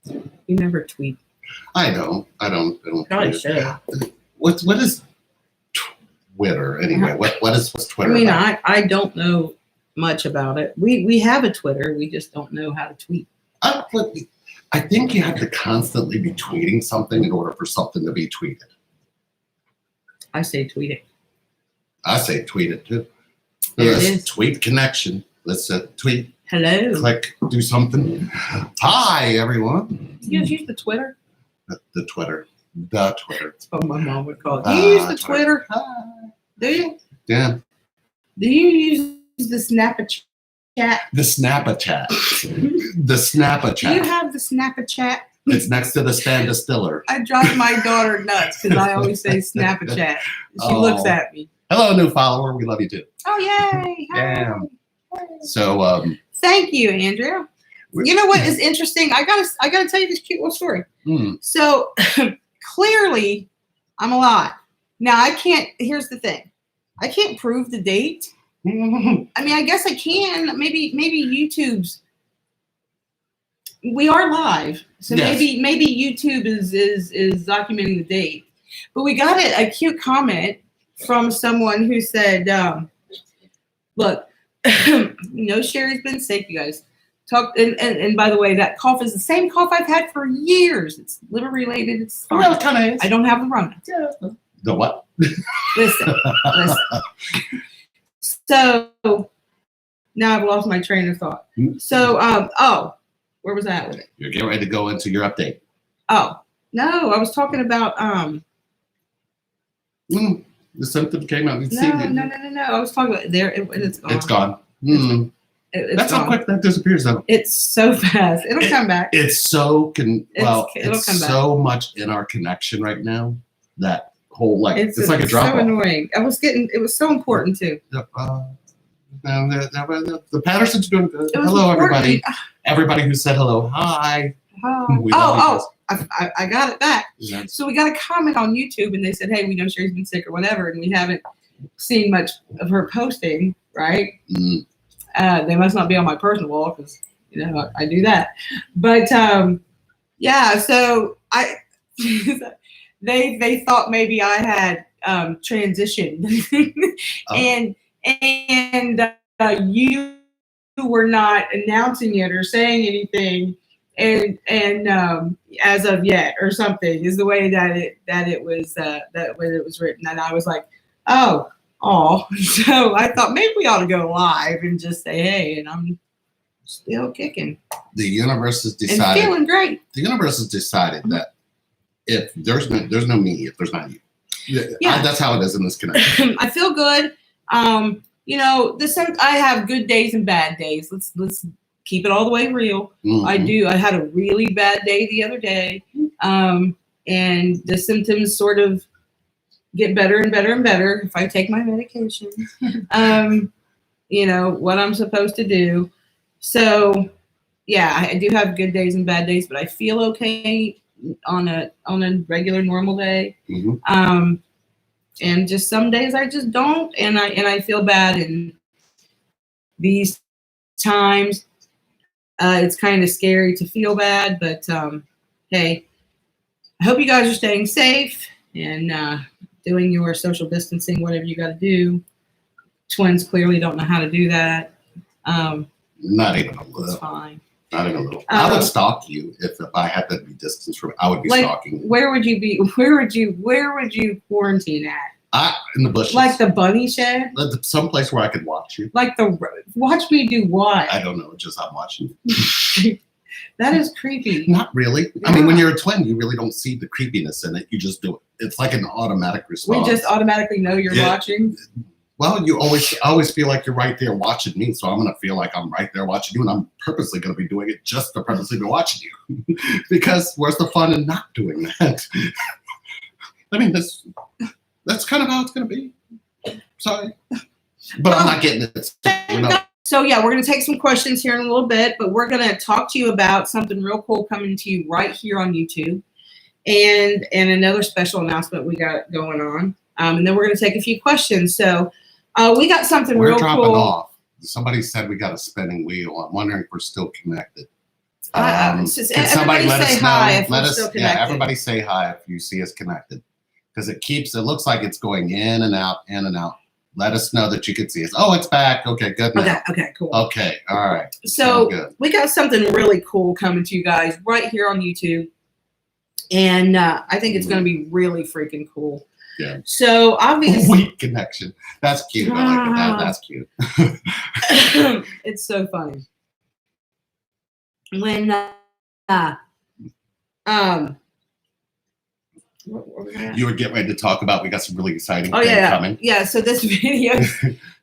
You never tweet. I don't Probably should. What is Twitter anyway? What's Twitter? I mean, about? I don't know much about it. We have a Twitter. We just don't know how to tweet. I think you have to constantly be tweeting something in order for something to be tweeted. I say tweet it. I say tweet it too. There it is. Tweet connection. Let's tweet. Hello. Click. Do something. Hi, everyone. You guys use the Twitter? The Twitter. The Twitter. That's what my mom would call it. Do you use the Twitter? Do you? Yeah. Do you use the Snapchat? The Snapchat. The Snapchat. Do you have the Snapchat? It's next to the Stand Distiller. I drive my daughter nuts because I always say Snapchat. She looks at me. Hello, new follower. We love you too. Oh, yay. Yeah. So, thank you, Andrea. You know what is interesting? I gotta tell you this cute little story. So clearly, I'm alive. Now I can't. Here's the thing. I can't prove the date. I mean, I guess I can. Maybe YouTube's. We are live, so yes. maybe YouTube is documenting the date. But we got a cute comment from someone who said, "Look, Sherry's been sick, you guys." And by the way, that cough is the same cough I've had for years. It's liver related. It's fine. Well, it kind of is. I don't have the Rona. Yeah. The what? Listen. So now I've lost my train of thought. So where was I at with it? You're getting ready to go into your update. Oh no, I was talking about the symptom came out. No. I was talking about there. It's gone. It's gone. That's gone. how quick that disappears, though. It's so fast. It'll come back. It's so it'll come back. So much in our connection right now that whole it's like a drop off. So annoying. It was so important too. The Patterson's doing good. Hello, everybody. Everybody who said hello. Hi. I got it back. Yeah. So we got a comment on YouTube, and they said, "Hey, we know Sherry's been sick or whatever, and we haven't seen much of her posting, right?" Mm. They must not be on my personal wall because I do that. But yeah, so they thought maybe I had transitioned, and you were not announcing it or saying anything, and as of yet or something is the way that it was written, and I was like, oh. So I thought maybe we ought to go live and just say, hey, and I'm still kicking. The universe has decided. And feeling great. The universe has decided that if there's no me, if there's not you. Yeah. That's how it is in this connection. I feel good. I have good days and bad days. Let's keep it all the way real. Mm-hmm. I do. I had a really bad day the other day, and the symptoms sort of get better and better and better if I take my medication. What I'm supposed to do. So, yeah, I do have good days and bad days, but I feel okay on a regular normal day. Mm-hmm. And just some days I just don't, and I feel bad in these times. It's kind of scary to feel bad, but hey, I hope you guys are staying safe and doing your social distancing, whatever you got to do. Twins clearly don't know how to do that. Not even a little. It's fine. Not even a little. I would stalk you if I had to be distanced from. I would be stalking you. Where would you be? Where would you quarantine at? In the bushes. Like the bunny shed? Someplace where I could watch you. Watch me do what? I don't know. Just I'm watching. That is creepy. Not really. Yeah. I mean, when you're a twin, you really don't see the creepiness in it. You just do it. It's like an automatic response. We just automatically know you're watching. Well, you always feel like you're right there watching me, so I'm gonna feel like I'm right there watching you, and I'm purposely gonna be doing it just to purposely be watching you, because where's the fun in not doing that? I mean, that's kind of how it's gonna be. Sorry, but I'm not getting it. So yeah, we're gonna take some questions here in a little bit, but we're gonna talk to you about something real cool coming to you right here on YouTube, and another special announcement we got going on, and then we're gonna take a few questions. So. We got something real cool. We're dropping off. Somebody said we got a spinning wheel. I'm wondering if we're still connected. Can somebody let us know? Let us, everybody say hi if you see us connected, because it looks like it's going in and out, in and out. Let us know that you can see us. Oh, it's back. Okay, good. Now. Okay, cool. Okay, all right. So we got something really cool coming to you guys right here on YouTube, and I think it's going to be really freaking cool. Yeah. So obviously, weak connection. That's cute. I like that. That's cute. It's so funny. When you were getting ready to talk about, we got some really exciting things coming. Yeah, so this video,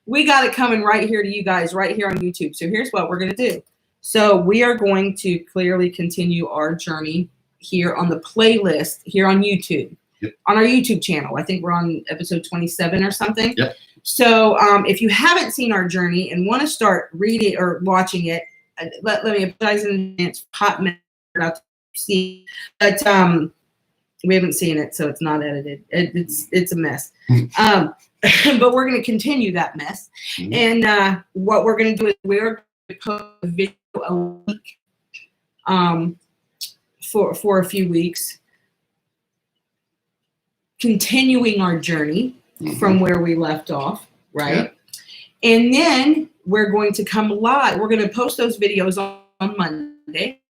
we got it coming right here to you guys, right here on YouTube. So here's what we're going to do. So we are going to clearly continue our journey here on the playlist here on YouTube, on our YouTube channel. I think we're on episode 27 or something. Yep. So if you haven't seen our journey and want to start reading or watching it, let me apologize in advance. Hot minute out to see, but we haven't seen it, so it's not edited. It's a mess. But we're going to continue that mess. And what we're going to do is we're going to post a video a week for a few weeks, continuing our journey from where we left off, right? Yeah. And then we're going to come live. We're going to post those videos on Monday.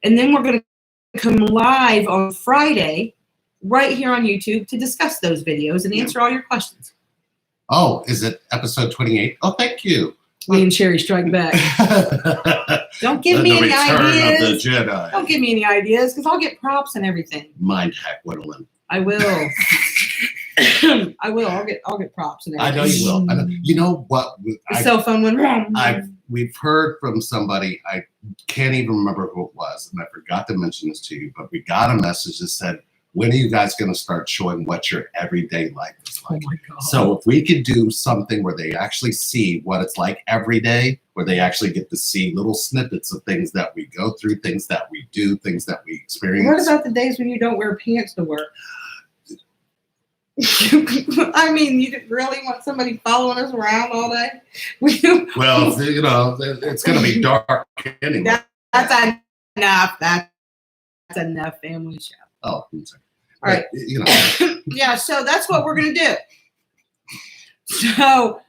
And then we're going to come live on Friday right here on YouTube to discuss those videos and answer all your questions. Oh, is it episode 28? Oh, thank you. Me and Sherry strike back. Don't give me any ideas. Of the Jedi. Don't give me any ideas, because I'll get props and everything. Mind hack, Gwendolyn. I will. I will. I'll get props and everything. I know you will. I know. You know what? The cell phone went wrong. We've heard from somebody. I can't even remember who it was, and I forgot to mention this to you. But we got a message that said, "When are you guys going to start showing what your everyday life is like?" Oh my God. So if we could do something where they actually see what it's like every day, where they actually get to see little snippets of things that we go through, things that we do, things that we experience. What about the days when you don't wear pants to work? I mean, you really want somebody following us around all day? Well, you know, it's going to be dark anyway. That's enough. That's enough family show. Oh, I'm sorry. All right. You know. Yeah, so that's what we're going to do. So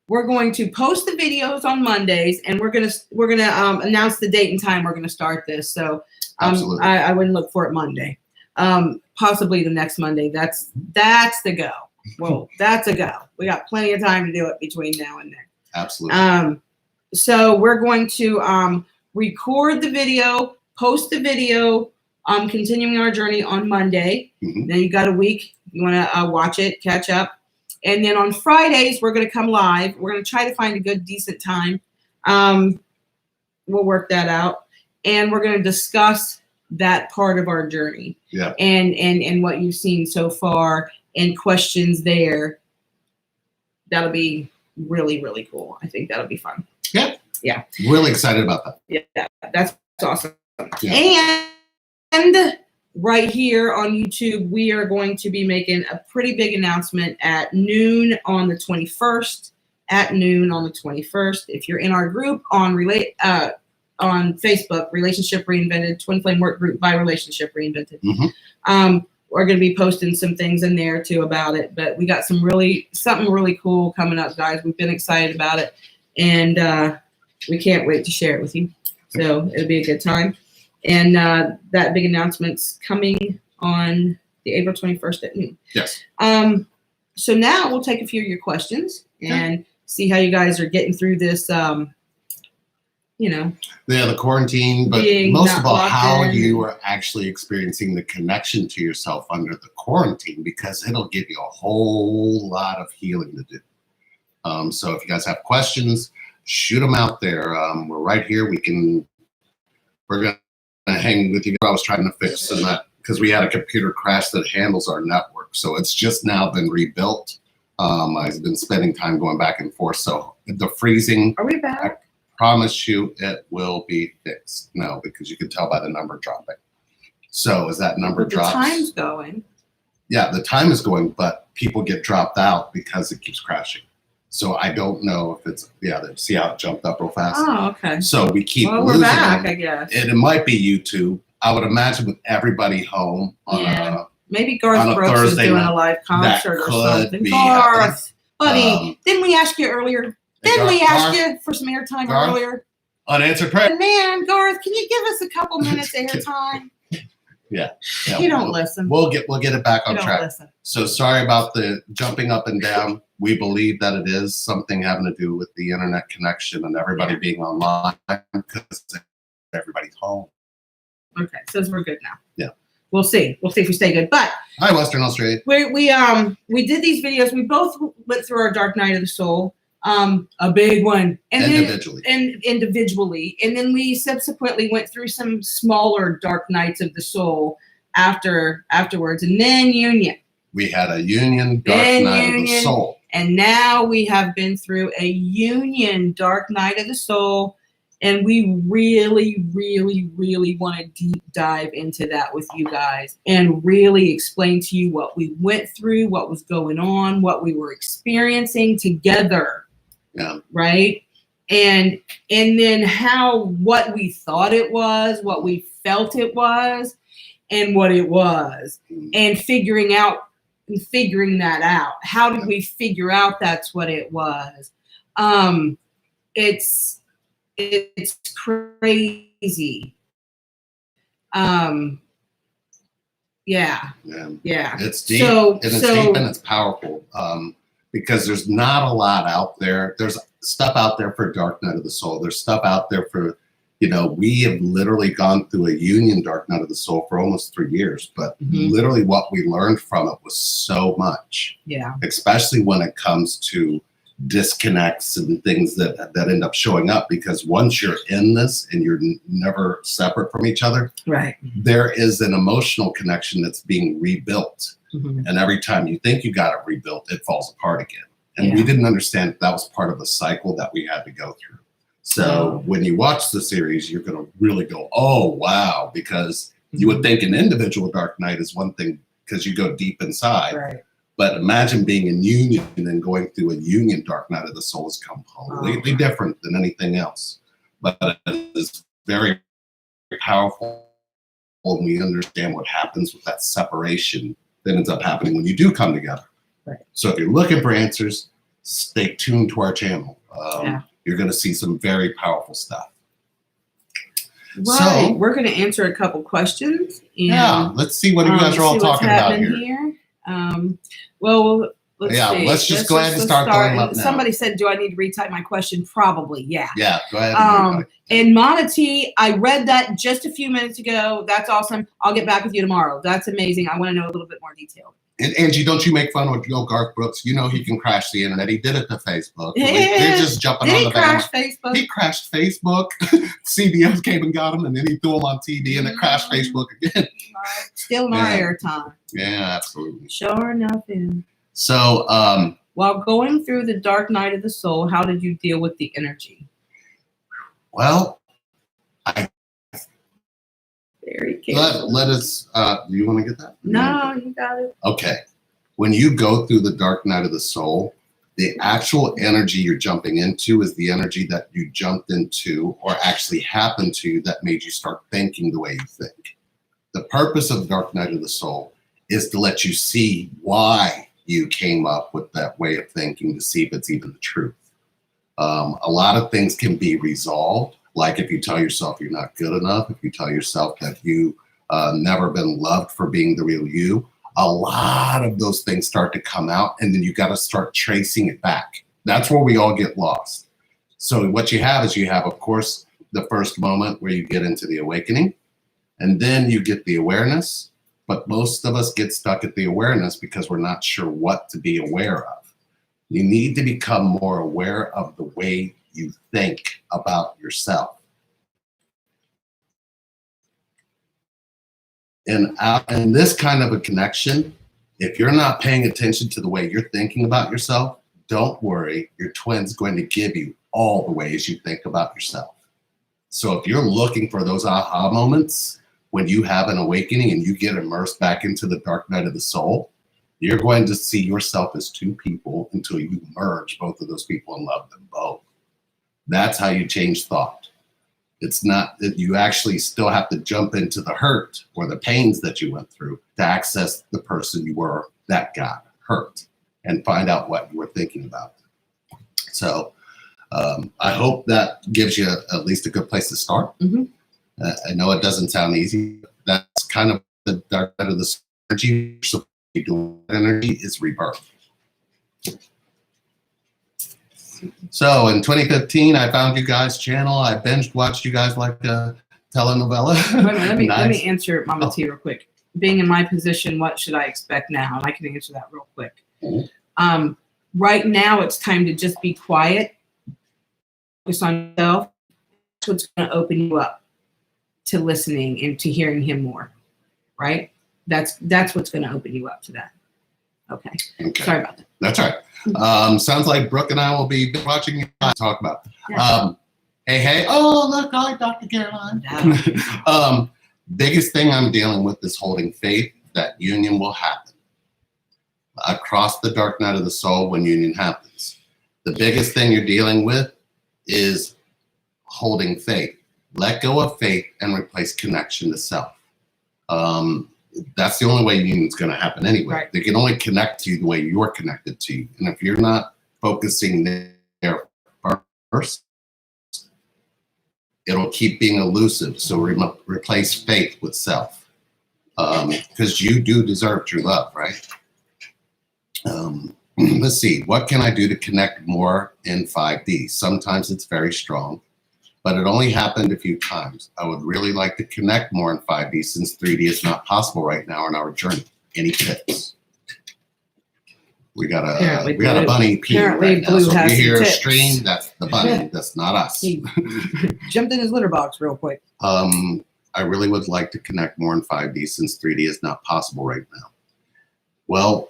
we're going to post the videos on Mondays, and we're going to announce the date and time we're going to start this. So I wouldn't look for it Monday. Possibly the next Monday. That's the go. Well, that's a go. We got plenty of time to do it between now and then. Absolutely. So we're going to record the video, post the video, continuing our journey on Monday. Then you got a week. You want to watch it, catch up. And then on Fridays, we're going to come live. We're going to try to find a good, decent time. We'll work that out. And we're going to discuss that part of our journey. Yeah. And what you've seen so far and questions there. That'll be really, really cool. I think that'll be fun. Yeah. Yeah. Really excited about that. Yeah. That's awesome. Yeah. And right here on YouTube, we are going to be making a pretty big announcement at noon on the 21st. At noon on the 21st. If you're in our group on Facebook, Relationship Reinvented, Twin Flame Work Group by Relationship Reinvented. We're going to be posting some things in there too about it, but we got something really cool coming up, guys. We've been excited about it, and we can't wait to share it with you. So it'll be a good time. And that big announcement's coming on the April 21st at noon. Yes. So now we'll take a few of your questions and see how you guys are getting through this. The quarantine, but most of all, how you are actually experiencing the connection to yourself under the quarantine, because it'll give you a whole lot of healing to do. So if you guys have questions, shoot them out there. We're right here. We're going to hang with you. I was trying to fix that because we had a computer crash that handles our network. So it's just now been rebuilt. I've been spending time going back and forth. So the freezing. Are we back? Promise you it will be fixed. No, because you can tell by the number dropping. So as that number drops. The time's going. Yeah, the time is going, but people get dropped out because it keeps crashing. So I don't know if it's, see how it jumped up real fast? Oh, okay. So we keep Well, losing we're back, them. I guess. And it might be YouTube. I would imagine with everybody home on maybe on Garth a Brooks is Thursday doing night, a live concert or could something. be Garth, buddy, happening. didn't we ask you earlier? Didn't we ask you for some airtime earlier? Unanswered prayer. Man, Garth, can you give us a couple minutes airtime? Yeah, You don't listen. We'll get it back on track. Listen. So sorry about the jumping up and down. We believe that it is something having to do with the internet connection and everybody being online because everybody's home. Okay, says we're good now. Yeah. We'll see. We'll see if we stay good. But hi, Western Australia. We did these videos. We both went through our Dark Night of the Soul. A big one, and individually, and then we subsequently went through some smaller dark nights of the soul afterwards, and then union. We had a union dark night of the soul, and now we have been through a union dark night of the soul, and we really, really, really want to deep dive into that with you guys and really explain to you what we went through, what was going on, what we were experiencing together. Yeah. Right. And then what we thought it was, what we felt it was, and what it was, and figuring that out. How did we figure out that's what it was? It's crazy. Yeah. It's deep and it's deep and it's powerful. Because there's not a lot out there. There's stuff out there for Dark Night of the Soul. There's stuff out there for, we have literally gone through a union Dark Night of the Soul for almost 3 years. But literally what we learned from it was so much. Yeah. Especially when it comes to disconnects and things that end up showing up. Because once you're in this and you're never separate from each other, right, there is an emotional connection that's being rebuilt. And every time you think you got it rebuilt, it falls apart again. And we didn't understand that was part of the cycle that we had to go through. So when you watch the series, you're going to really go, oh, wow, because you would think an individual Dark Night is one thing because you go deep inside. Right. But imagine being in union and then going through a union Dark Night of the Soul is completely different than anything else. But it is very powerful when we understand what happens with that separation that ends up happening when you do come together. Right. So if you're looking for answers, stay tuned to our channel. You're going to see some very powerful stuff. Right. So we're going to answer a couple questions. And, let's see what you guys are all talking about here. Well, let's see. Let's just go ahead and start going up now. Somebody said, do I need to retype my question? Probably, yeah. Yeah, go ahead. And Monty, I read that just a few minutes ago. That's awesome. I'll get back with you tomorrow. That's amazing. I want to know a little bit more detail. And Angie, don't you make fun with Garth Brooks. You know he can crash the internet. He did it to Facebook. They're just jumping on the bandwagon. Facebook? He crashed Facebook. CBS came and got him, and then he threw him on TV, and it crashed Facebook again. Still my airtime. Yeah, absolutely. Sure enough. So, while going through the Dark Night of the Soul, how did you deal with the energy? Well, very careful. Let us. Do you want to get that? No, you got it. Okay. When you go through the Dark Night of the Soul, the actual energy you're jumping into is the energy that you jumped into or actually happened to you that made you start thinking the way you think. The purpose of the Dark Night of the Soul is to let you see why you came up with that way of thinking, to see if it's even the truth. A lot of things can be resolved, like if you tell yourself you're not good enough, if you tell yourself that you never been loved for being the real you, a lot of those things start to come out, and then you got to start tracing it back. That's where we all get lost. So what you have is of course, the first moment where you get into the awakening, and then you get the awareness. But most of us get stuck at the awareness because we're not sure what to be aware of. You need to become more aware of the way you think about yourself. And in this kind of a connection, if you're not paying attention to the way you're thinking about yourself, don't worry, your twin's going to give you all the ways you think about yourself. So if you're looking for those aha moments, when you have an awakening and you get immersed back into the Dark Night of the Soul, You're going to see yourself as two people until you merge both of those people and love them both. That's how you change thought. It's not that you actually still have to jump into the hurt or the pains that you went through to access the person you were that got hurt and find out what you were thinking about. So I hope that gives you at least a good place to start. Mm-hmm. I know it doesn't sound easy. That's kind of the dark side of the energy. So energy is rebirth. So in 2015, I found you guys' channel. I binge watched you guys like a telenovela. Let me answer Mama T real quick. Being in my position, what should I expect now? And I can answer that real quick. Mm-hmm. Right now, it's time to just be quiet, focus on yourself. That's what's going to open you up to listening and to hearing him more, right? That's what's going to open you up to that. Okay. Sorry about that. That's all right. Sounds like Brooke and I will be watching you talk about. Yeah. Hey. Oh, look, hi, Dr. Caroline. Yeah. Biggest thing I'm dealing with is holding faith that union will happen. Across the dark night of the soul when union happens. The biggest thing you're dealing with is holding faith. Let go of faith and replace connection to self. That's the only way union's going to happen anyway. Right. They can only connect to you the way you're connected to you. And if you're not focusing there first, it'll keep being elusive. So replace faith with self. Because you do deserve true love, right? Let's see. What can I do to connect more in 5D? Sometimes it's very strong, but it only happened a few times. I would really like to connect more in 5D since 3D is not possible right now in our journey. Any tips? We got a bunny peeing right now. So if you hear a stream, that's the bunny. That's not us. He jumped in his litter box real quick. I really would like to connect more in 5D since 3D is not possible right now. Well,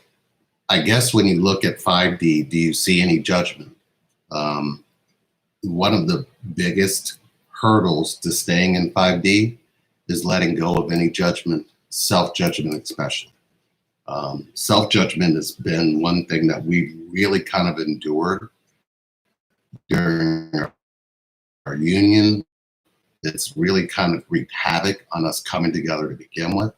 I guess when you look at 5D, do you see any judgment? One of the biggest hurdles to staying in 5D is letting go of any judgment, self-judgment especially. Self-judgment has been one thing that we really kind of endured during our union. It's really kind of wreaked havoc on us coming together to begin with.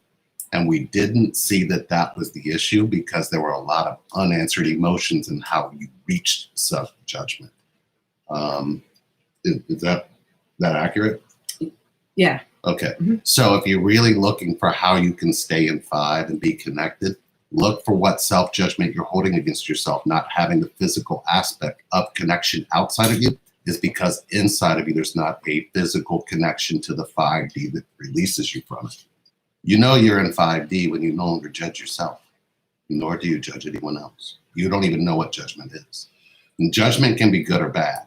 And we didn't see that that was the issue because there were a lot of unanswered emotions in how you reached self-judgment. Is that accurate? Yeah. Okay. Mm-hmm. So if you're really looking for how you can stay in 5 and be connected, look for what self-judgment you're holding against yourself. Not having the physical aspect of connection outside of you is because inside of you, there's not a physical connection to the 5D that releases you from it. You know you're in 5D when you no longer judge yourself, nor do you judge anyone else. You don't even know what judgment is. And judgment can be good or bad,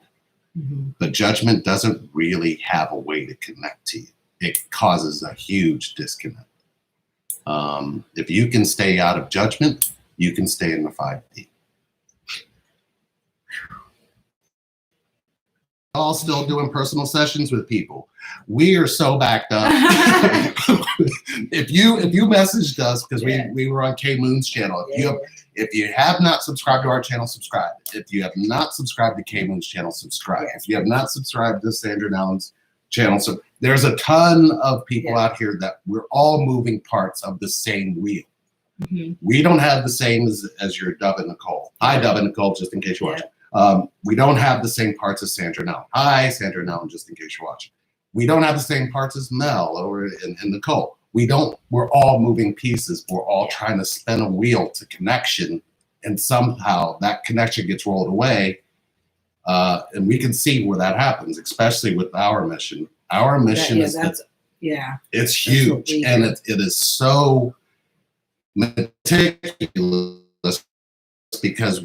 but judgment doesn't really have a way to connect to you. It causes a huge disconnect. If you can stay out of judgment, you can stay in the 5D. All still doing personal sessions with people. We are so backed up. If you messaged us because we were on K Moon's channel. If you have not subscribed to our channel, subscribe. If you have not subscribed to K Moon's channel, subscribe. If you have not subscribed to Sandra Nallen's channel, so there's a ton of people out here that we're all moving parts of the same wheel. We don't have the same as your Dub and Nicole. Hi, Dub and Nicole, just in case you're watching. We don't have the same parts as Sandra Nallen. Hi, Sandra Nallen, just in case you're watching. We don't have the same parts as Mel or and Nicole. We're all moving pieces. We're all trying to spin a wheel to connection, and somehow that connection gets rolled away. And we can see where that happens, especially with our mission. Our mission it's huge, and it is so meticulous because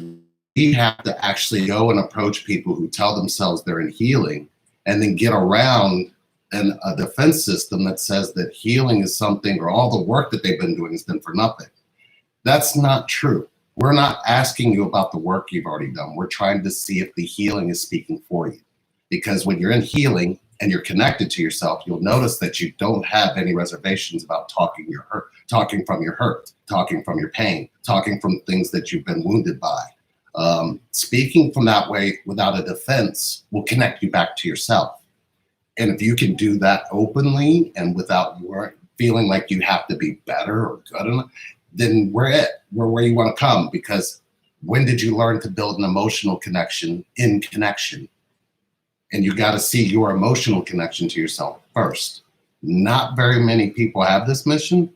we have to actually go and approach people who tell themselves they're in healing and then get around a defense system that says that healing is something, or all the work that they've been doing has been for nothing. That's not true. We're not asking you about the work you've already done. We're trying to see if the healing is speaking for you. Because when you're in healing, and you're connected to yourself, you'll notice that you don't have any reservations about talking from your hurt, talking from your pain, talking from things that you've been wounded by. Speaking from that way without a defense will connect you back to yourself. And if you can do that openly and without feeling like you have to be better or good enough, then we're where you want to come. Because when did you learn to build an emotional connection in connection? And you got to see your emotional connection to yourself first. Not very many people have this mission.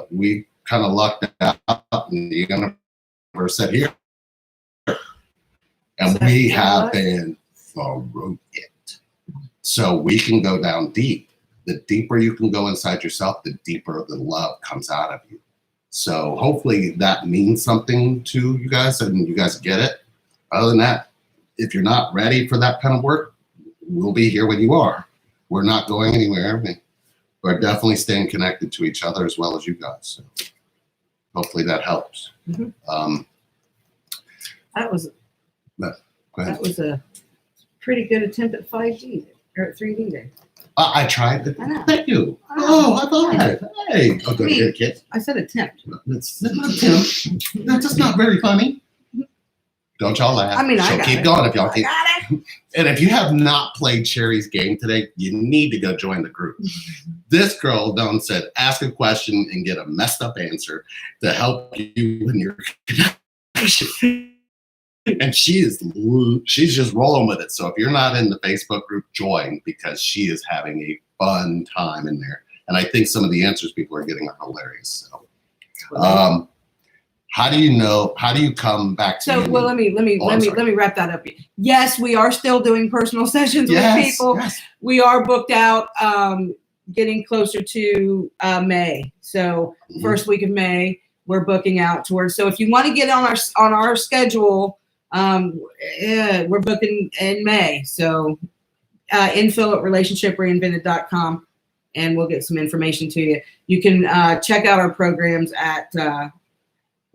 We kind of lucked out, and the universe said here. And we have been through it. So we can go down deep. The deeper you can go inside yourself, the deeper the love comes out of you. So hopefully that means something to you guys and you guys get it. Other than that, if you're not ready for that kind of work, we'll be here when you are. We're not going anywhere. We're definitely staying connected to each other as well as you guys. So hopefully that helps. Mm-hmm. That was a pretty good attempt at 5D or 3D there. I tried. I know. Thank you. I thought. Hey, oh, good kid. I said attempt. That's not attempt. That's just not very funny. Don't y'all laugh. I mean, so keep going if y'all keep. And if you have not played Sherry's game today, you need to go join the group. This girl done said, ask a question and get a messed up answer to help you in your connection. And she's just rolling with it. So if you're not in the Facebook group, join, because she is having a fun time in there. And I think some of the answers people are getting are hilarious. So, how do you come back to? So, well, let me wrap that up. Yes, we are still doing personal sessions with people. Yes. We are booked out, getting closer to May. So first week of May, we're booking out towards. So if you want to get on our schedule, we're booking in May. So info@relationshipreinvented.com, and we'll get some information to you. You can check out our programs at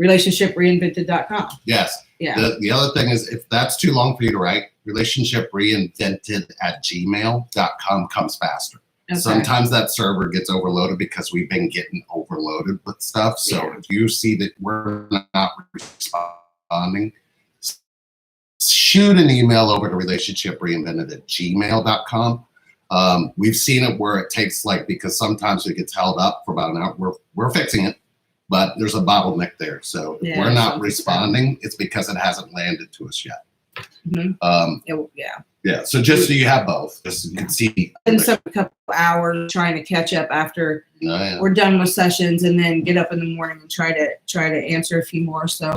relationshipreinvented.com. Yes. Yeah. The other thing is, if that's too long for you to write, relationshipreinvented@gmail.com comes faster. Okay. Sometimes that server gets overloaded because we've been getting overloaded with stuff. So if you see that we're not responding, shoot an email over to relationshipreinvented@gmail.com. We've seen it where it takes because sometimes it gets held up for about an hour. We're fixing it, but there's a bottleneck there. So if we're not responding, it's because it hasn't landed to us yet. Mm-hmm. Yeah. So just so you have both, just so you can see. And so a couple hours trying to catch up after we're done with sessions, and then get up in the morning and try to answer a few more. So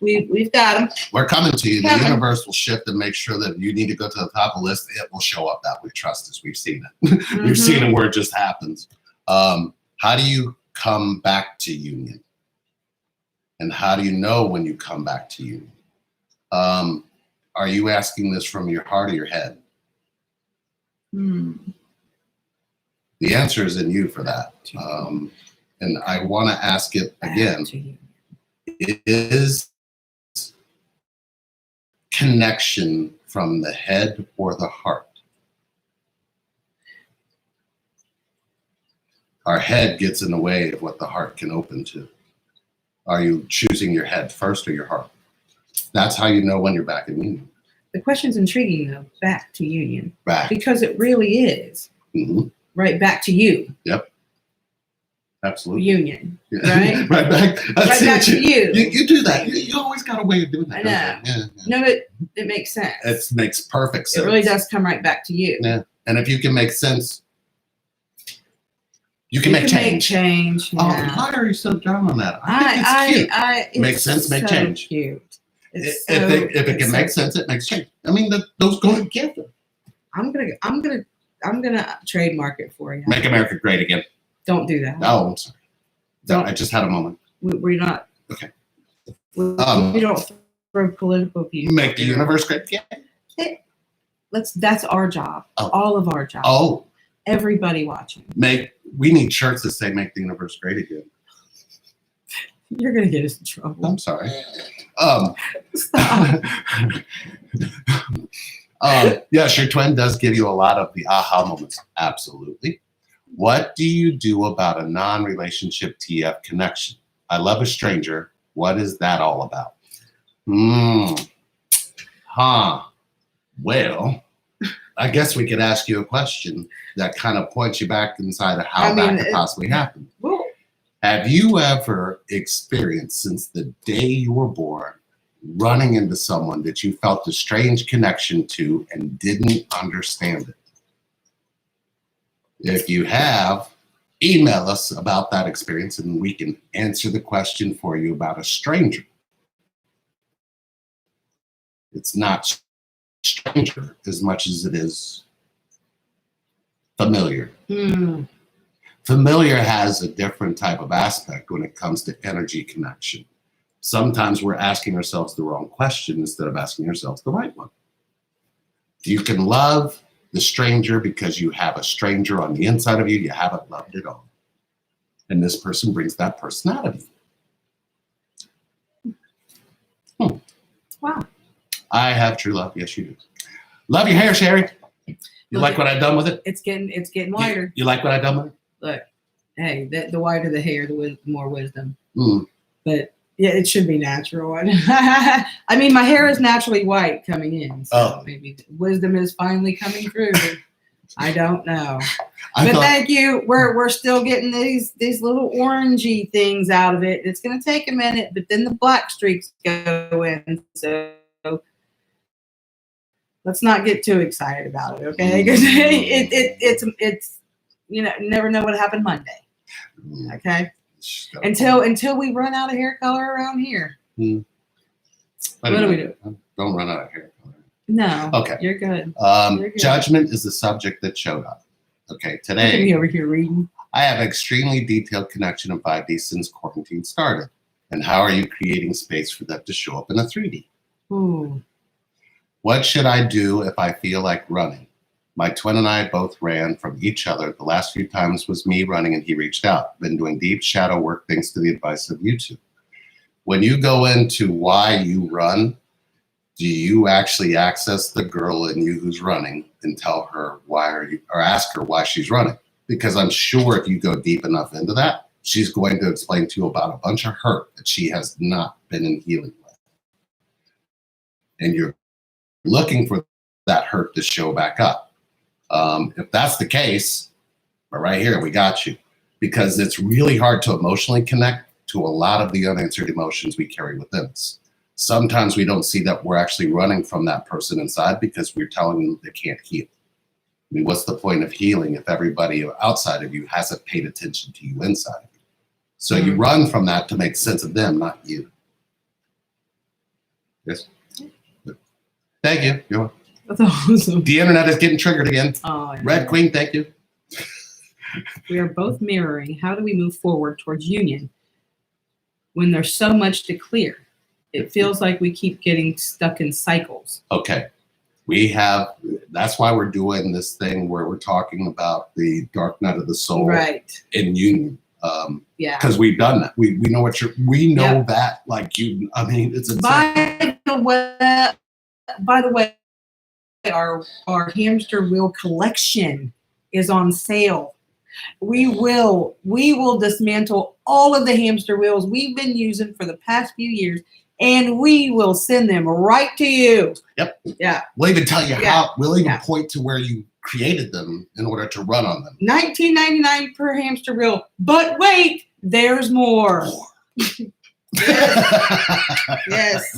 we've got them. We're coming to you. The universe will shift and make sure that you need to go to the top of the list. It will show up that way. Trust us. We've seen it. Mm-hmm. We've seen it where it just happens. How do you come back to union? And how do you know when you come back to union? Are you asking this from your heart or your head? The answer is in you for that. And I want to ask it again. It is connection from the head or the heart. Our head gets in the way of what the heart can open to. Are you choosing your head first or your heart? That's how you know when you're back in union. The question's intriguing, though. Back to union. Back. Because it really is. Mm-hmm. Right back to you. Yep. Absolutely. Union. Right? Right back. Right back to you. You do that. You always got a way of doing that. I know. Yeah. No, but it makes sense. It makes perfect sense. It really does come right back to you. Yeah. And if you can make sense, you can make change. Yeah. Oh, why are you so down on that? I think it's cute. Makes sense, make change. Cute. If it can make sense, it makes change. I mean, those go together. I'm gonna trademark it for you. Make America great again. Don't do that. Oh, I'm sorry. No, I just had a moment. We're not. Okay. We don't throw political views. Make the universe great again. That's our job. Oh. All of our job. Oh. Everybody watching. We need shirts that say "Make the universe great again." You're gonna get us in trouble. I'm sorry. Yes, your twin does give you a lot of the aha moments. Absolutely. What do you do about a non-relationship TF connection? I love a stranger. What is that all about? Well, I guess we could ask you a question that kind of points you back inside of how that could possibly happen. Well, have you ever experienced, since the day you were born, running into someone that you felt a strange connection to and didn't understand it? If you have, email us about that experience and we can answer the question for you about a stranger. It's not stranger as much as it is familiar. Familiar has a different type of aspect when it comes to energy connection. Sometimes we're asking ourselves the wrong question instead of asking ourselves the right one. You can love the stranger because you have a stranger on the inside of you. You haven't loved it all. And this person brings that person out of you. Wow. I have true love. Yes, you do. Love your hair, Sherry. You like what I've done with it? It's getting wider. You like what I've done with it? Look, hey, the wider the hair, the more wisdom. Mm. But yeah, it should be natural. I mean, my hair is naturally white coming in, so maybe wisdom is finally coming through. I don't know. Thank you. We're still getting these little orangey things out of it. It's going to take a minute, but then the black streaks go in. So let's not get too excited about it, okay? Because it's never know what happened Monday. Okay. Until we run out of hair color around here. What do we do? Don't run out of hair color. No. Okay. You're good. Judgment is the subject that showed up. Okay. Today. Look at me over here reading. I have an extremely detailed connection in 5D since quarantine started. And how are you creating space for that to show up in a 3D? Ooh. What should I do if I feel like running? My twin and I both ran from each other. The last few times was me running and he reached out. Been doing deep shadow work thanks to the advice of YouTube. When you go into why you run, do you actually access the girl in you who's running and tell her or ask her why she's running? Because I'm sure if you go deep enough into that, she's going to explain to you about a bunch of hurt that she has not been in healing with. And you're looking for that hurt to show back up. If that's the case, right here, we got you. Because it's really hard to emotionally connect to a lot of the unanswered emotions we carry within us. Sometimes we don't see that we're actually running from that person inside because we're telling them they can't heal. I mean, what's the point of healing if everybody outside of you hasn't paid attention to you inside of you? So you run from that to make sense of them, not you. Yes? Thank you. You're welcome. That's awesome. The internet is getting triggered again. Oh, Red Queen, thank you. We are both mirroring. How do we move forward towards union when there's so much to clear? It feels like we keep getting stuck in cycles. Okay. That's why we're doing this thing where we're talking about the dark night of the soul in union. Yeah. Because we've done that. We know that like you, I mean, it's insane. By the way, our hamster wheel collection is on sale. We will dismantle all of the hamster wheels we've been using for the past few years, and we will send them right to you. Yep. Yeah. We'll even tell you how. We'll even point to where you created them in order to run on them. $19.99 per hamster wheel. But wait, there's more. Yes.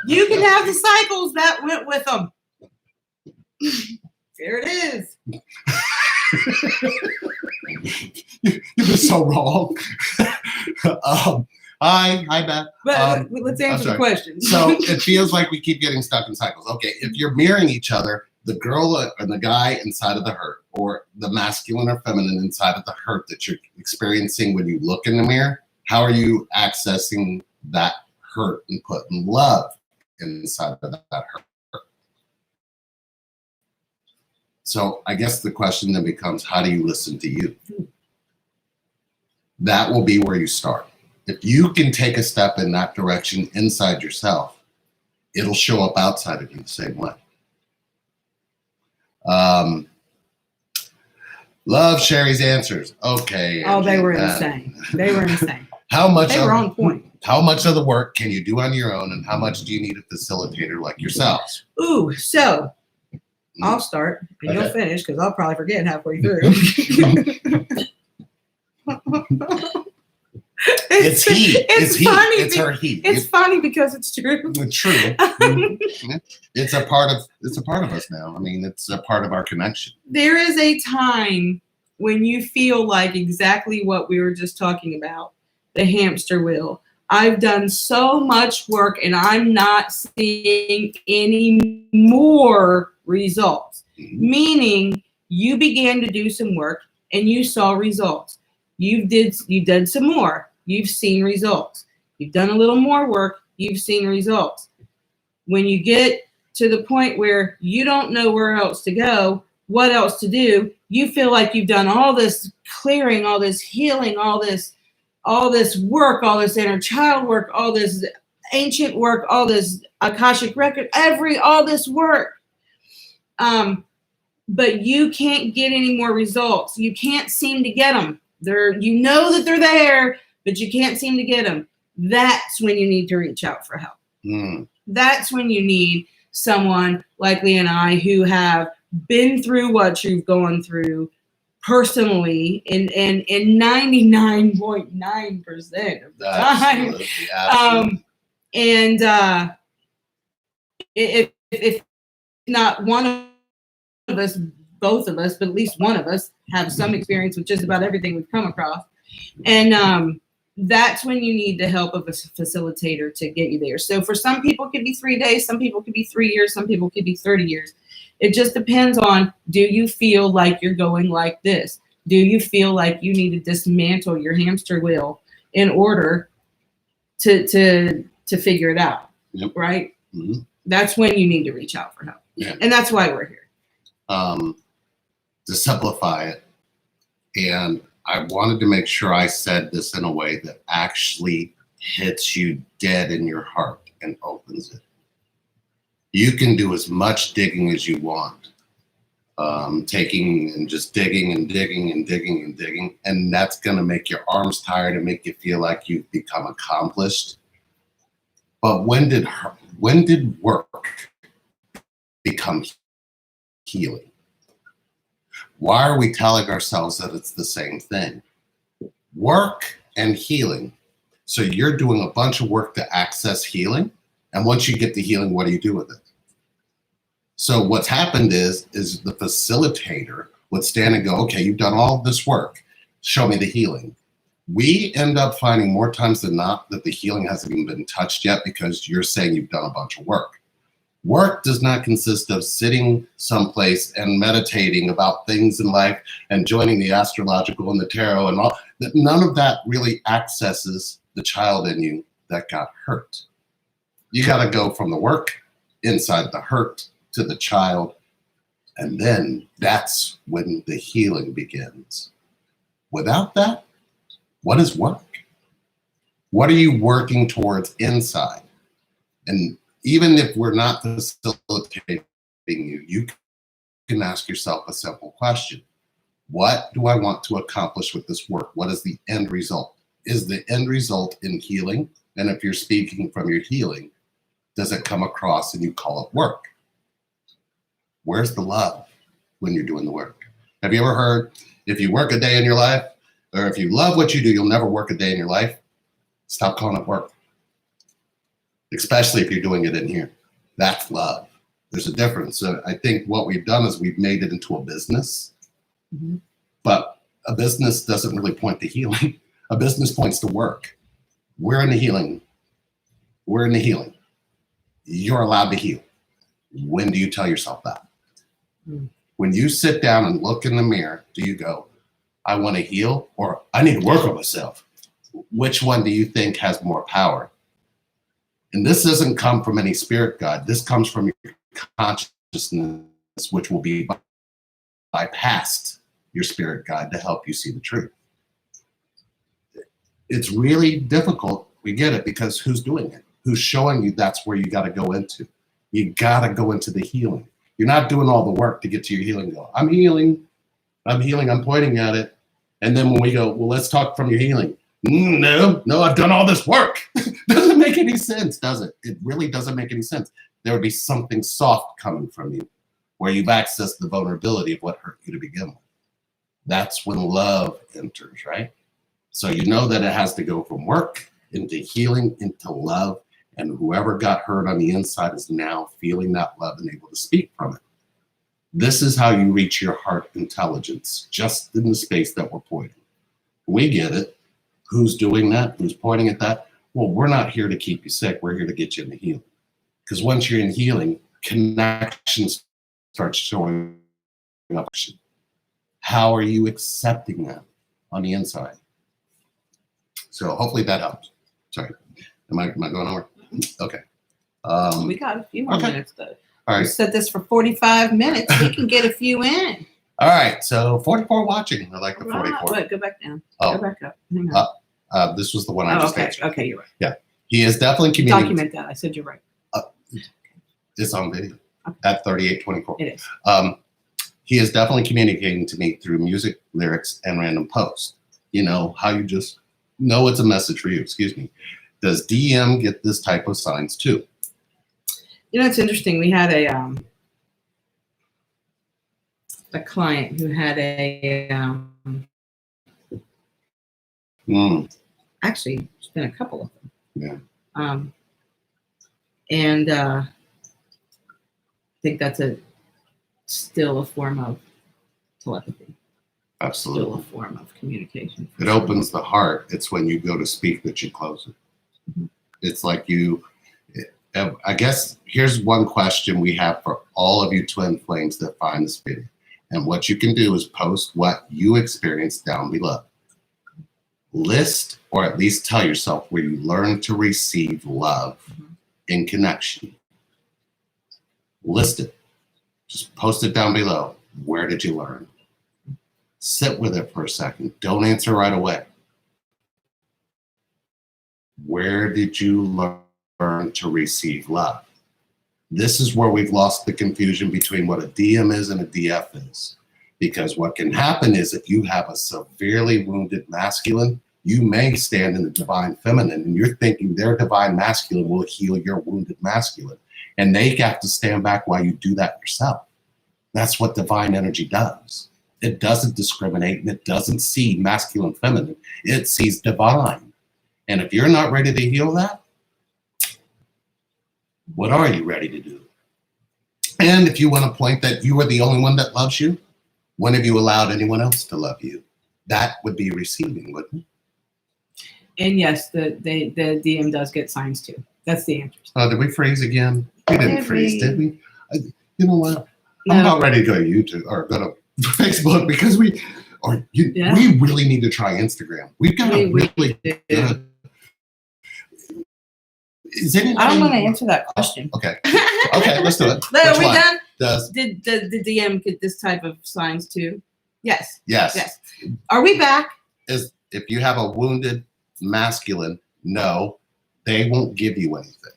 You can have the cycles that went with them. There it is. You've been so wrong. Hi, Beth. But let's answer the question. So it feels like we keep getting stuck in cycles. Okay, if you're mirroring each other, the girl and the guy inside of the hurt, or the masculine or feminine inside of the hurt that you're experiencing when you look in the mirror, how are you accessing that hurt and putting love inside of that hurt? So I guess the question then becomes, how do you listen to you? That will be where you start. If you can take a step in that direction inside yourself, it'll show up outside of you the same way. Love Sherry's answers. Okay. Oh, they Angie, were insane. They were insane. How much They were on point. How much of the work can you do on your own, and how much do you need a facilitator like yourselves? Ooh, so I'll start and you'll finish because I'll probably forget halfway through. It's he. It's he. funny. It's her he. It's funny because it's true. It's true. It's a part of us now. I mean, it's a part of our connection. There is a time when you feel like exactly what we were just talking about, the hamster wheel. I've done so much work and I'm not seeing any more results. Meaning you began to do some work and you saw results. You did some more. You've seen results. You've done a little more work. You've seen results. When you get to the point where you don't know where else to go, what else to do, you feel like you've done all this clearing, all this healing, all this work, all this inner child work, all this ancient work, all this Akashic record, all this work. But you can't get any more results. You can't seem to get them. You know that they're there, but you can't seem to get them. That's when you need to reach out for help. That's when you need someone like Lee and I who have been through what you've gone through personally in 99.9% of the time. Absolutely. And if not one of us, both of us, but at least one of us have some experience with just about everything we've come across. And that's when you need the help of a facilitator to get you there. So for some people it could be 3 days, some people could be 3 years, some people could be 30 years. It just depends on, do you feel like you're going like this? Do you feel like you need to dismantle your hamster wheel in order to figure it out? Yep. Right? Mm-hmm. That's when you need to reach out for help. Yeah. And that's why we're here. To simplify it, and I wanted to make sure I said this in a way that actually hits you dead in your heart and opens it. You can do as much digging as you want, taking and just digging and digging and digging and digging, and that's going to make your arms tired and make you feel like you've become accomplished. But when did work become healing? Why are we telling ourselves that it's the same thing? Work and healing. So you're doing a bunch of work to access healing, and once you get the healing, what do you do with it? So what's happened is the facilitator would stand and go, okay, you've done all this work. Show me the healing. We end up finding more times than not that the healing hasn't even been touched yet because you're saying you've done a bunch of work. Work does not consist of sitting someplace and meditating about things in life and joining the astrological and the tarot and all. None of that really accesses the child in you that got hurt. You got to go from the work inside the hurt to the child, and then that's when the healing begins. Without that, what is work? What are you working towards inside? And even if we're not facilitating you, you can ask yourself a simple question. What do I want to accomplish with this work? What is the end result? Is the end result in healing? And if you're speaking from your healing, does it come across and you call it work? Where's the love when you're doing the work? Have you ever heard, if you work a day in your life, or if you love what you do, you'll never work a day in your life? Stop calling it work. Especially if you're doing it in here. That's love. There's a difference. So I think what we've done is we've made it into a business, but a business doesn't really point to healing. A business points to work. We're in the healing. We're in the healing. You're allowed to heal. When do you tell yourself that? When you sit down and look in the mirror, do you go, I want to heal, or I need to work on myself? Which one do you think has more power? And this doesn't come from any spirit guide. This comes from your consciousness, which will be bypassed your spirit guide to help you see the truth. It's really difficult. We get it, because who's doing it? Who's showing you that's where you got to go into? You got to go into the healing. You're not doing all the work to get to your healing goal. I'm healing, I'm pointing at it. And then when we go, well, let's talk from your healing. No, I've done all this work. Doesn't make any sense, does it? It really doesn't make any sense. There would be something soft coming from you where you've accessed the vulnerability of what hurt you to begin with. That's when love enters, right? So you know that it has to go from work into healing, into love, and whoever got hurt on the inside is now feeling that love and able to speak from it. This is how you reach your heart intelligence, just in the space that we're pointing. We get it. Who's doing that? Who's pointing at that? Well, we're not here to keep you sick. We're here to get you into healing. Because once you're in healing, connections start showing up. How are you accepting that on the inside? So hopefully that helps. Sorry, am I going over? Okay. We got a few more minutes though. All right. We set this for 45 minutes. We can get a few in. All right. So 44 watching. I like the 44. Wait, go back down. Oh. Go back up. Hang on. This was the one I just okay. answered. Okay, you're right. Yeah. He is definitely communicating. Document that. I said you're right. It's on video at 38:24. It is. He is definitely communicating to me through music, lyrics, and random posts. You know, how you just know it's a message for you. Excuse me. Does DM get this type of signs too? You know, it's interesting. We had a client who had actually, it's been a couple of them. Yeah. And I think that's still a form of telepathy. Absolutely. Still a form of communication. It opens the heart. It's when you go to speak that you close it. Mm-hmm. It's like I guess here's one question we have for all of you twin flames that find this video. And what you can do is post what you experienced down below. List, or at least tell yourself where you learn to receive love in connection. List it. Just post it down below. Where did you learn? Sit with it for a second. Don't answer right away. Where did you learn to receive love? This is where we've lost the confusion between what a DM is and a DF is. Because what can happen is if you have a severely wounded masculine, you may stand in the divine feminine and you're thinking their divine masculine will heal your wounded masculine. And they have to stand back while you do that yourself. That's what divine energy does. It doesn't discriminate and it doesn't see masculine, feminine. It sees divine. And if you're not ready to heal that, what are you ready to do? And if you want to point that you are the only one that loves you, when have you allowed anyone else to love you? That would be receiving, wouldn't it? And yes, the DM does get signs too. That's the answer. Did we freeze again? We didn't freeze, did we? You know what? No. I'm about ready to go to YouTube or go to Facebook because we really need to try Instagram. We've got a really good. Is anybody? I don't want to answer that question. Okay, let's do it. Are we done? Does Did the DM get this type of signs too? Yes. Yes. Are we back? If you have a wounded masculine, no, they won't give you anything.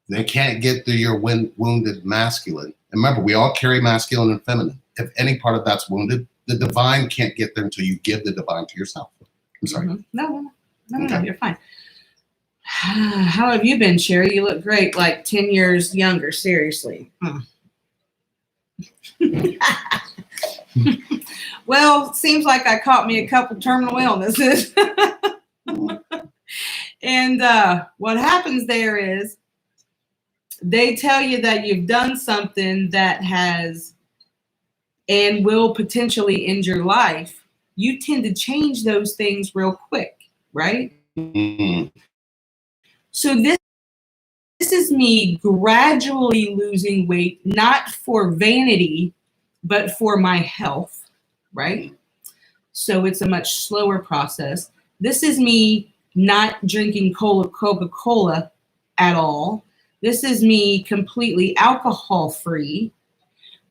They can't get to your wounded masculine. And remember, we all carry masculine and feminine. If any part of that's wounded, the divine can't get there until you give the divine to yourself. I'm sorry. Mm-hmm. No, you're fine. How have you been, Sherry? You look great, like 10 years younger, seriously. Well, seems like I caught me a couple terminal illnesses. And what happens there is they tell you that you've done something that has and will potentially end your life. You tend to change those things real quick, right? Mm-hmm. So this is me gradually losing weight, not for vanity, but for my health, right? So it's a much slower process. This is me not drinking Coca-Cola at all. This is me completely alcohol-free.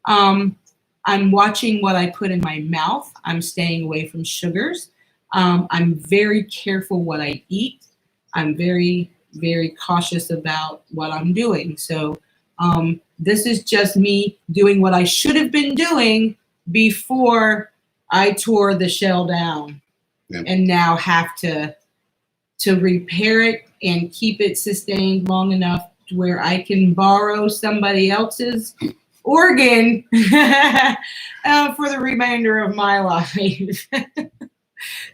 I'm watching what I put in my mouth. I'm staying away from sugars. I'm very careful what I eat. I'm very, very cautious about what I'm doing. So This is just me doing what I should have been doing before I tore the shell down, and now have to repair it and keep it sustained long enough to where I can borrow somebody else's organ for the remainder of my life.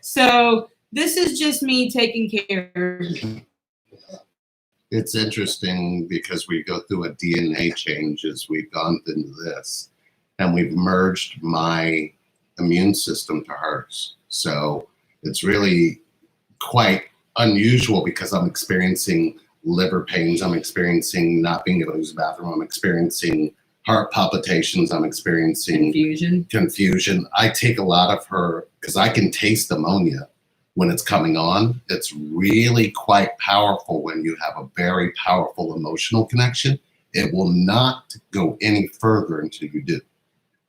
So this is just me taking care of you. It's interesting because we go through a DNA change as we've gone into this, and we've merged my immune system to hers. So it's really quite unusual because I'm experiencing liver pains, I'm experiencing not being able to use the bathroom, I'm experiencing heart palpitations, I'm experiencing confusion. I take a lot of her because I can taste ammonia when it's coming on. It's really quite powerful when you have a very powerful emotional connection. It will not go any further until you do.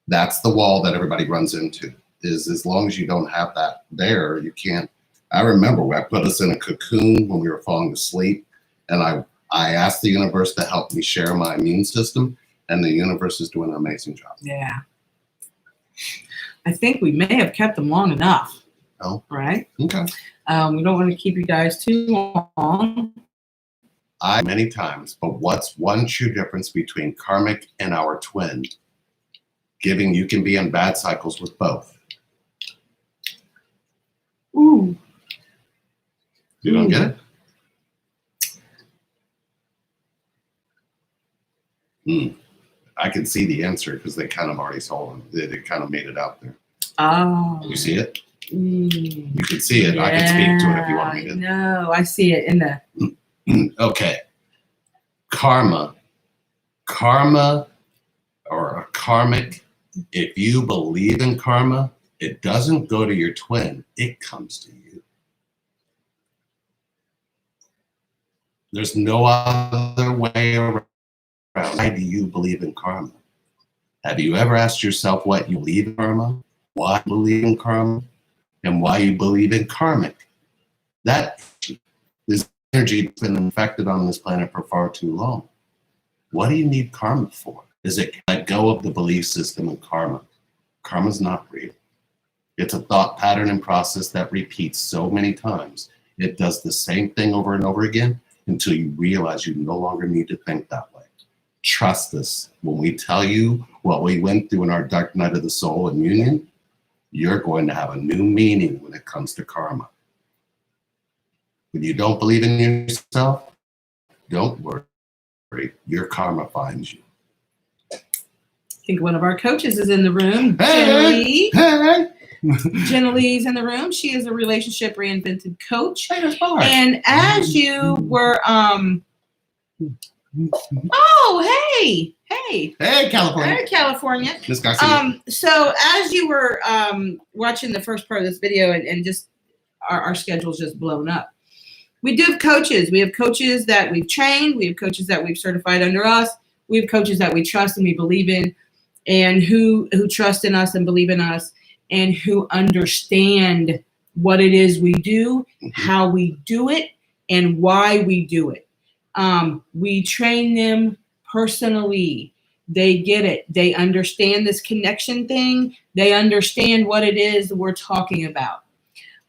That's the wall that everybody runs into, is as long as you don't have that there, you can't. I remember when I put us in a cocoon when we were falling asleep, and I asked the universe to help me share my immune system, and the universe is doing an amazing job. Yeah. I think we may have kept them long enough. Oh. Right? Okay. We don't want to keep you guys too long. Many times, but what's one true difference between karmic and our twin? Giving, you can be in bad cycles with both. Ooh. You don't get it? I can see the answer because they kind of already saw it. They kind of made it out there. Oh. You see it? You can see it. Yeah, I can speak to it if you want me to. No, I see it in the. Okay. Karma or a karmic, if you believe in karma, it doesn't go to your twin, it comes to you. There's no other way around. Why do you believe in karma? Have you ever asked yourself what you believe in karma, why you believe in karma, and why you believe in karmic? That is energy that's been infected on this planet for far too long. What do you need karma for? Is it let go of the belief system in karma? Karma's not real. It's a thought pattern and process that repeats so many times. It does the same thing over and over again until you realize you no longer need to think that way. Trust us. When we tell you what we went through in our dark night of the soul and union, you're going to have a new meaning when it comes to karma. When you don't believe in yourself, don't worry. Your karma finds you. I think one of our coaches is in the room. Hey! Jenna Lee's in the room. She is a relationship reinvented coach. Hey, and as you were oh, hey, California. Hey, California. Miss Garcia. So as you were watching the first part of this video and just our schedule's just blown up. We do have coaches. We have coaches that we've trained. We have coaches that we've certified under us. We have coaches that we trust and we believe in, and who trust in us and believe in us, and who understand what it is we do, how we do it, and why we do it. We train them personally. They get it. They understand this connection thing. They understand what it is that we're talking about.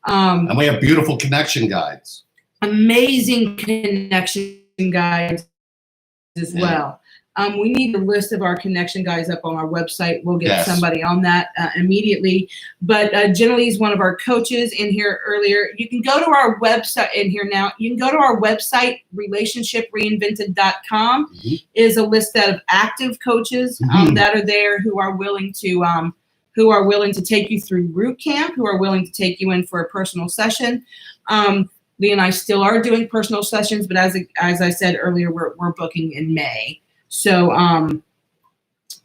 And we have beautiful connection guides. Amazing connection guides as well. We need a list of our connection guides up on our website. We'll get somebody on that immediately. But Jenna Lee is one of our coaches in here earlier. You can go to our website in here now. You can go to our website, relationshipreinvented.com. Is a list of active coaches that are there who are willing to take you through root camp, who are willing to take you in for a personal session. Lee and I still are doing personal sessions, but as I said earlier, we're booking in May. So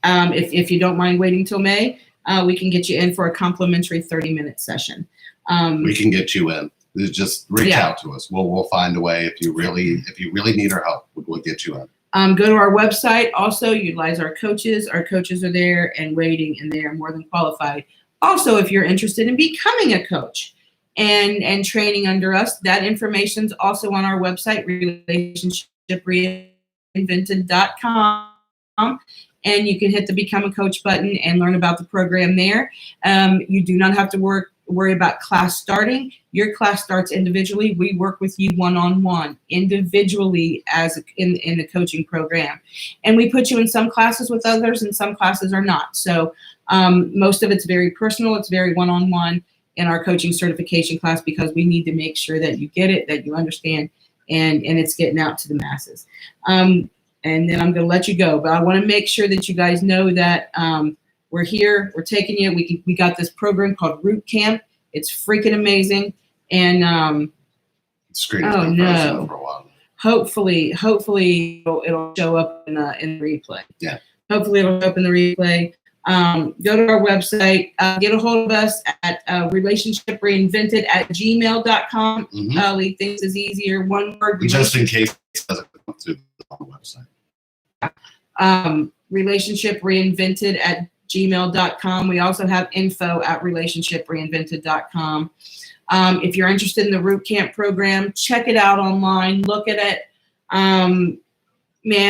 if you don't mind waiting till May, we can get you in for a complimentary 30-minute session. We can get you in. Just reach out to us. We'll find a way. If you really need our help, we'll get you in. Go to our website. Also, utilize our coaches. Our coaches are there and waiting, and they are more than qualified. Also, if you're interested in becoming a coach and training under us, that information's also on our website, relationshipreinvented.com. and you can hit the Become a Coach button and learn about the program there. You do not have to worry about class starting. Your class starts individually. We work with you one-on-one, individually in the coaching program. And we put you in some classes with others and some classes are not. So most of it's very personal. It's very one-on-one in our coaching certification class because we need to make sure that you get it, that you understand, and it's getting out to the masses. And then I'm going to let you go. But I want to make sure that you guys know that we're here. We're taking you. We got this program called Root Camp. It's freaking amazing. And oh no! For a while. Hopefully it'll show up in the replay. Yeah. Hopefully it'll show up in the replay. Go to our website. Get a hold of us at relationshipreinvented@gmail.com. Leave things is easier. One word. Just in case it doesn't come through on the website. Relationshipreinvented@gmail.com. We also have info@relationshipreinvented.com. If you're interested in the Root Camp program, check it out online. Look at it. Man,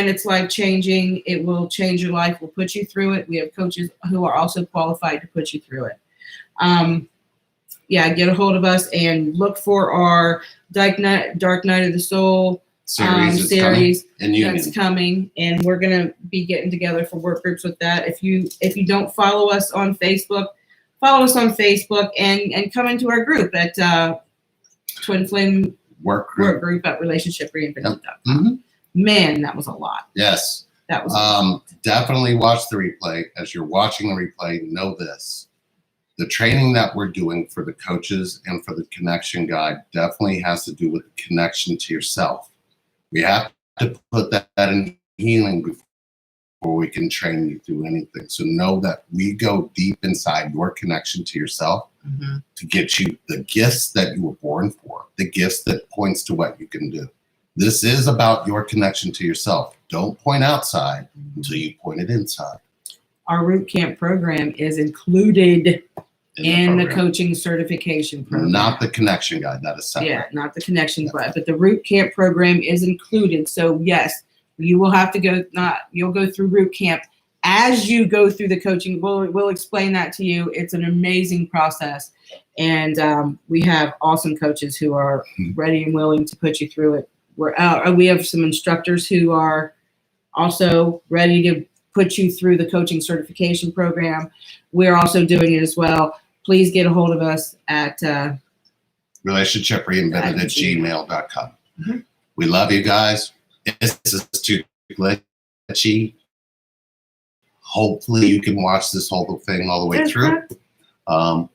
it's life-changing. It will change your life. We'll put you through it. We have coaches who are also qualified to put you through it. Get a hold of us and look for our Dark Night of the Soul series that's coming, and we're gonna be getting together for work groups with that. If you don't follow us on Facebook, follow us on Facebook and come into our group at Twin Flame work group at relationshipreinvented.com. Man, that was a lot. Yes, that was definitely watch the replay. As you're watching the replay, know this: the training that we're doing for the coaches and for the connection guide definitely has to do with the connection to yourself. We have to put that in healing before we can train you through anything. So know that we go deep inside your connection to yourself to get you the gifts that you were born for, the gifts that points to what you can do. This is about your connection to yourself. Don't point outside until you point it inside. Our Root Camp program is included in the coaching certification program. Not the connection guide, that is separate. Yeah, not the connection guide, but the Root Camp program is included. So yes, you will have to you'll go through Root Camp as you go through the coaching. We'll explain that to you. It's an amazing process. And we have awesome coaches who are ready and willing to put you through it. We have some instructors who are also ready to put you through the coaching certification program. We're also doing it as well. Please get a hold of us at relationshipreinvented@gmail.com. We love you guys. This is too glitchy. Hopefully you can watch this whole thing all the way through.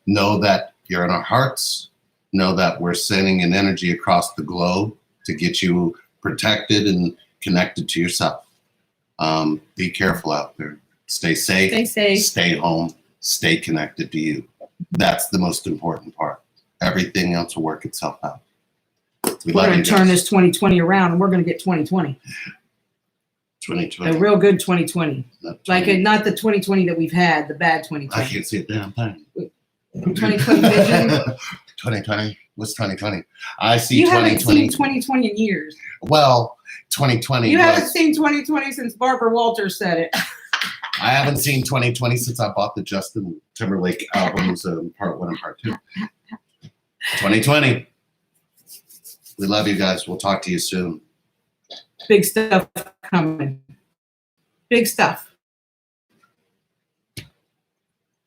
Know that you're in our hearts. Know that we're sending an energy across the globe to get you protected and connected to yourself. Be careful out there. Stay safe. Stay home. Stay connected to you. That's the most important part. Everything else will work itself out. We're going to turn this 2020 around, and we're going to get 2020. 2020. A real good 2020. Not the 2020 that we've had, the bad 2020. I can't see a damn thing. 2020 vision. 2020. What's 2020? I see 2020. You haven't seen 2020 in years. Well, 2020. You haven't seen 2020 since Barbara Walters said it. I haven't seen 2020 since I bought the Justin Timberlake albums, part 1 and part 2. 2020. We love you guys. We'll talk to you soon. Big stuff coming. Big stuff.